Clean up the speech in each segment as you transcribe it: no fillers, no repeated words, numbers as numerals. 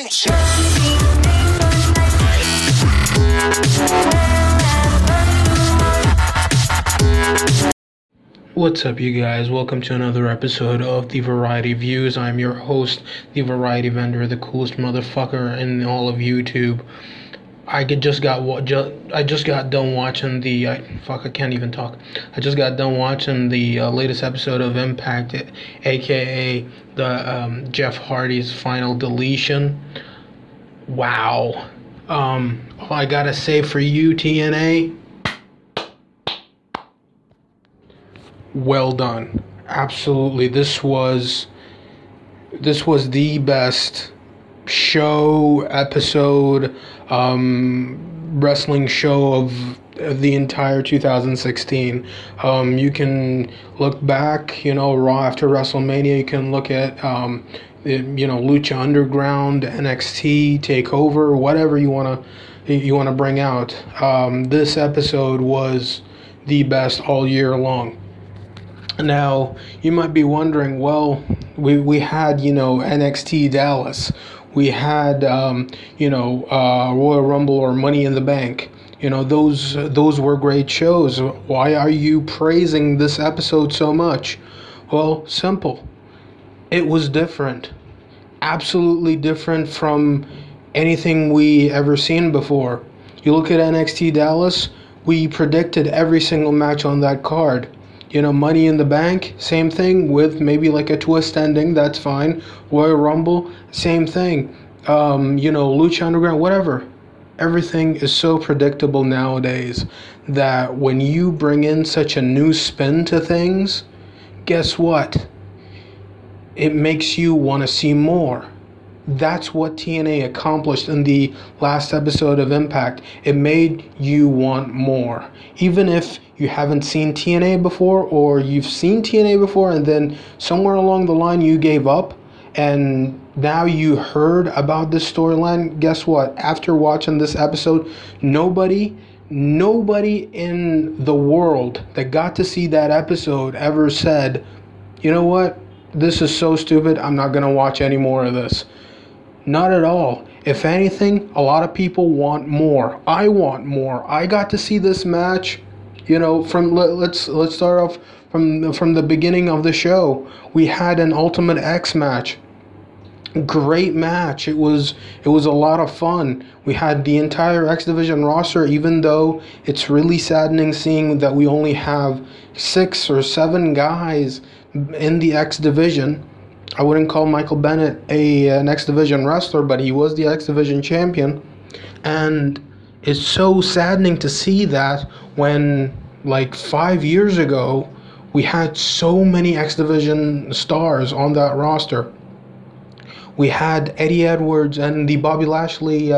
future. What's up, you guys? Welcome to another episode of The Variety Views. I'm your host, The Variety Vendor, the coolest motherfucker in all of YouTube. I just got done watching the I can't even talk. I just got done watching the latest episode of Impact, aka the Jeff Hardy's final deletion. Wow. All I gotta say for you, TNA, well done. Absolutely. This was the best episode, wrestling show of the entire 2016. You can look back, Raw after WrestleMania. You can look at, Lucha Underground, NXT, TakeOver, whatever you wanna bring out. This episode was the best all year long. Now, you might be wondering, well, we had, NXT Dallas. We had, Royal Rumble or Money in the Bank. Those were great shows. Why are you praising this episode so much? Well, simple. It was different. Absolutely different from anything we ever seen before. You look at NXT Dallas, we predicted every single match on that card. Money in the Bank, same thing with maybe like a twist ending, that's fine. Royal Rumble, same thing. Lucha Underground, whatever. Everything is so predictable nowadays that when you bring in such a new spin to things, guess what? It makes you want to see more. That's what TNA accomplished in the last episode of Impact. It made you want more. Even if you haven't seen TNA before, or you've seen TNA before and then somewhere along the line you gave up and now you heard about this storyline, guess what? After watching this episode, nobody in the world that got to see that episode ever said, you know what? This is so stupid, I'm not going to watch any more of this. Not at all. If anything, a lot of people want more. I want more. I got to see this match, let's start off from the beginning of the show. We had an Ultimate X match. Great match. It was a lot of fun. We had the entire X Division roster, even though it's really saddening seeing that we only have 6 or 7 guys in the X Division. I wouldn't call Michael Bennett an X Division wrestler, but he was the X Division champion. And it's so saddening to see that when, 5 years ago, we had so many X Division stars on that roster. We had Eddie Edwards and the Bobby Lashley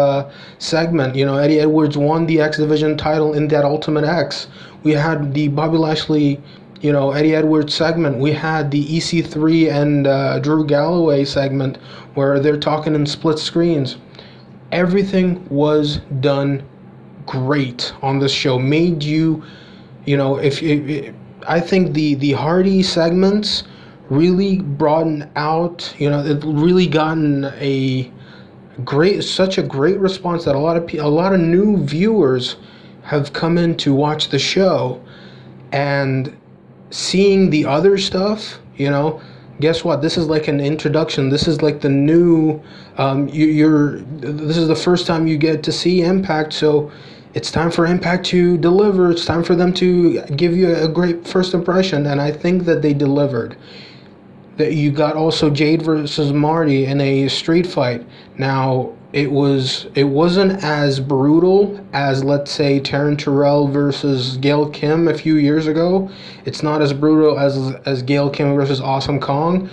segment. Eddie Edwards won the X Division title in that Ultimate X. We had the Bobby Lashley Eddie Edwards segment. We had the EC3 and Drew Galloway segment where they're talking in split screens. Everything was done great on this show. Made you, I think the Hardy segments really broadened out. It really gotten such a great response that a lot of new viewers have come in to watch the show. And seeing the other stuff, guess what? This is like an introduction. This is like the new, this is the first time you get to see Impact, so it's time for Impact to deliver. It's time for them to give you a great first impression, and I think that they delivered. That you got also Jade versus Marty in a street fight. Now, it wasn't as brutal as, let's say, Taryn Terrell versus Gail Kim a few years ago. It's not as brutal as Gail Kim versus Awesome Kong.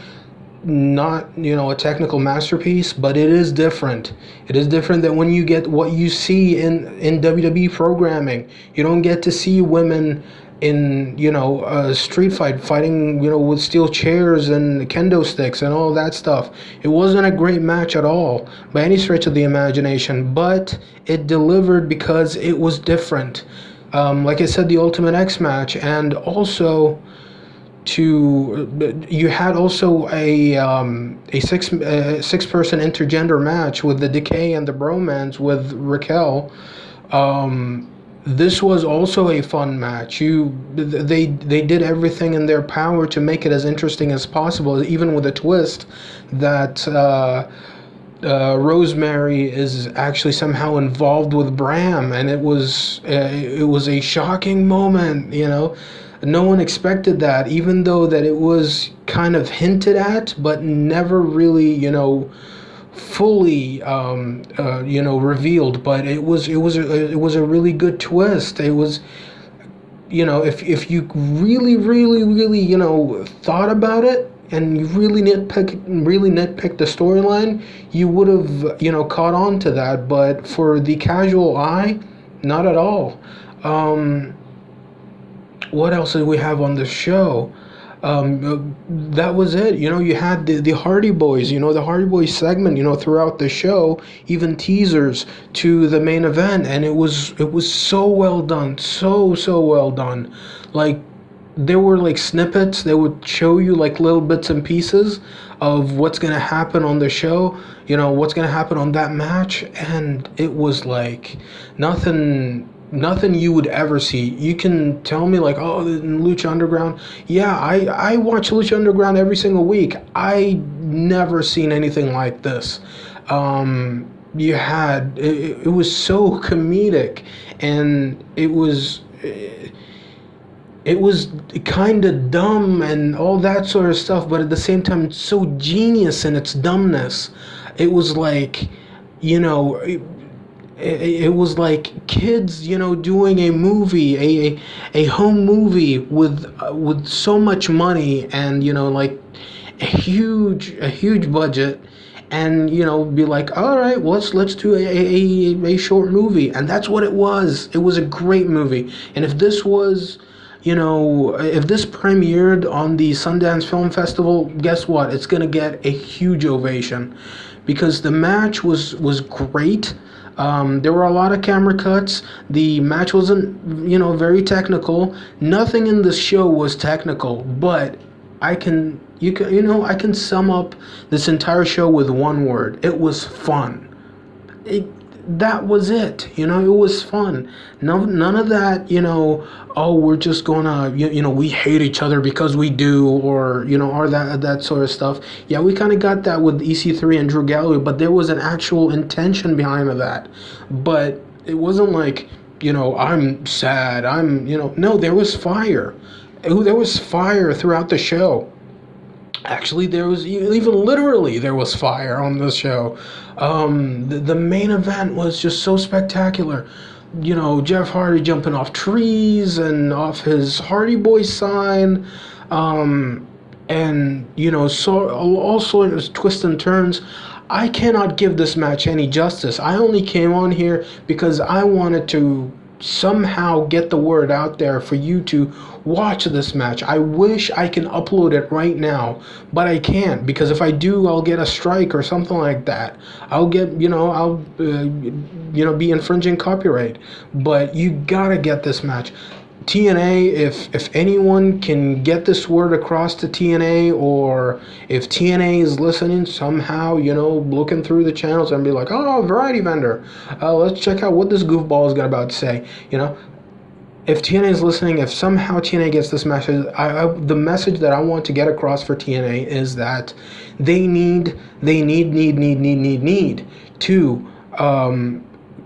Not, a technical masterpiece, but it is different. It is different than when you get what you see in WWE programming. You don't get to see women in a street fighting with steel chairs and kendo sticks and all that stuff. It wasn't a great match at all by any stretch of the imagination, but it delivered because it was different. Like I said, the Ultimate X match, and also you had also a six person intergender match with the Decay and the Bromance with Raquel. This was also a fun match. They did everything in their power to make it as interesting as possible, even with a twist that Rosemary is actually somehow involved with Bram, and it was a shocking moment. No one expected that, even though that it was kind of hinted at, but never really fully revealed. But it was a really good twist. It was, if you really really really thought about it, and you really nitpick the storyline, you would have caught on to that. But for the casual eye, not at all. What else did we have on the show? That was it. You had the Hardy Boys, the Hardy Boys segment, throughout the show, even teasers to the main event, and it was so well done, so well done. Like, there were like snippets. They would show you like little bits and pieces of what's gonna happen on the show, what's gonna happen on that match, and it was like nothing you would ever see. You can tell me like, oh, in Lucha Underground, yeah, I watch Lucha Underground every single week. I never seen anything like this. You had it was so comedic, and it was kind of dumb and all that sort of stuff, but at the same time it's so genius in its dumbness. It was like, it was like kids, doing a movie, a home movie with so much money, and like a huge budget, and be like, all right, let's do a short movie. And that's what it was. It was a great movie. And if this was, if this premiered on the Sundance Film Festival, guess what? It's gonna get a huge ovation, because the match was great. There were a lot of camera cuts. The match wasn't, very technical. Nothing in the show was technical, but I can sum up this entire show with one word. It was fun. That was it. It was fun. None of that, oh, we're just gonna, we hate each other because we do, or, or that sort of stuff. Yeah, we kind of got that with EC3 and Drew Galloway, but there was an actual intention behind that. But it wasn't like, I'm sad, no, there was fire. There was fire throughout the show. Actually, there was even literally there was fire on this show. The main event was just so spectacular. Jeff Hardy jumping off trees and off his Hardy Boy sign, and so all sorts of twists and turns. I cannot give this match any justice. I only came on here because I wanted to somehow get the word out there for you to watch this match. I wish I can upload it right now, but I can't, because if I do, I'll get a strike or something like that. I'll get, I'll be infringing copyright. But you gotta get this match. TNA, if anyone can get this word across to TNA, or if TNA is listening somehow, looking through the channels and be like, oh, variety vendor, let's check out what this goofball is about to say. If TNA is listening, if somehow TNA gets this message, the message that I want to get across for TNA is that they need to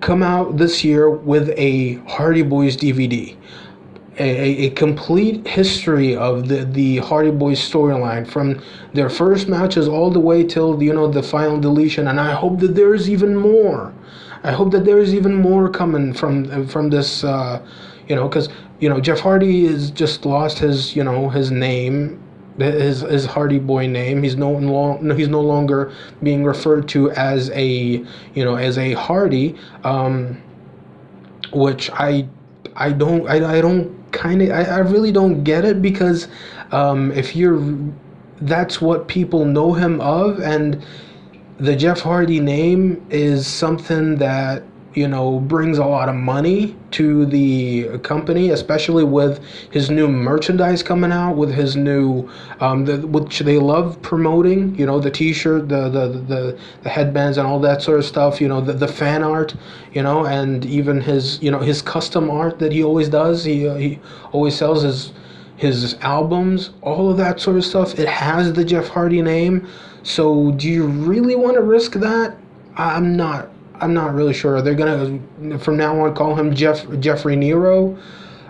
come out this year with a Hardy Boys DVD. A complete history of the Hardy Boys storyline, from their first matches all the way till the final deletion. And I hope that there's even more. I hope that there's even more coming from this, because Jeff Hardy has just lost his his name, his Hardy Boy name. He's no longer being referred to as a Hardy, which I really don't get it, because that's what people know him of, and the Jeff Hardy name is something that brings a lot of money to the company, especially with his new merchandise coming out, with his new, which they love promoting, the T-shirt, the headbands, and all that sort of stuff. The fan art, and even his custom art that he always does. He always sells his albums, all of that sort of stuff. It has the Jeff Hardy name. So do you really want to risk that? I'm not. I'm not really sure. They're gonna from now on call him Jeffrey Nero.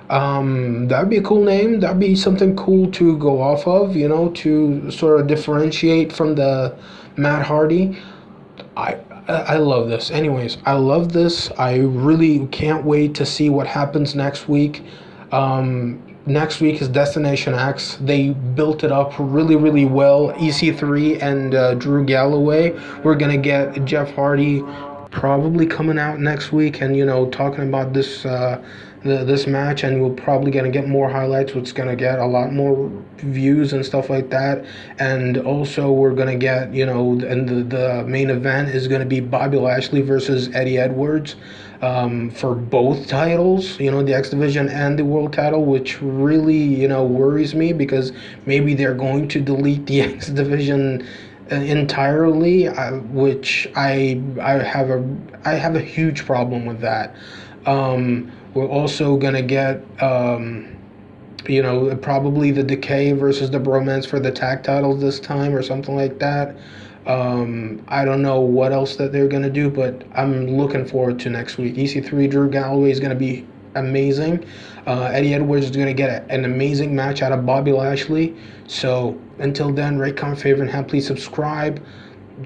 That'd be a cool name. That'd be something cool to go off of. To sort of differentiate from the Matt Hardy. I love this. Anyways, I love this. I really can't wait to see what happens next week. Next week is Destination X. They built it up really, really well. EC3 and Drew Galloway. We're gonna get Jeff Hardy probably coming out next week, and talking about this match, and we're probably gonna get more highlights, which is gonna get a lot more views and stuff like that. And also we're gonna get and the main event is gonna be Bobby Lashley versus Eddie Edwards, for both titles, the X Division and the World title, which really worries me, because maybe they're going to delete the X Division entirely, which I have a huge problem with that. We're also gonna get probably the Decay versus the Bromance for the tag titles this time, or something like that. I don't know what else that they're gonna do, but I'm looking forward to next week. EC3 Drew Galloway is gonna be amazing. Eddie Edwards is going to get an amazing match out of Bobby Lashley. So until then, rate, comment, favorite, and please subscribe.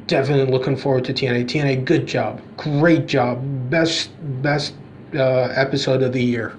Definitely looking forward to TNA. TNA, good job, great job, best episode of the year.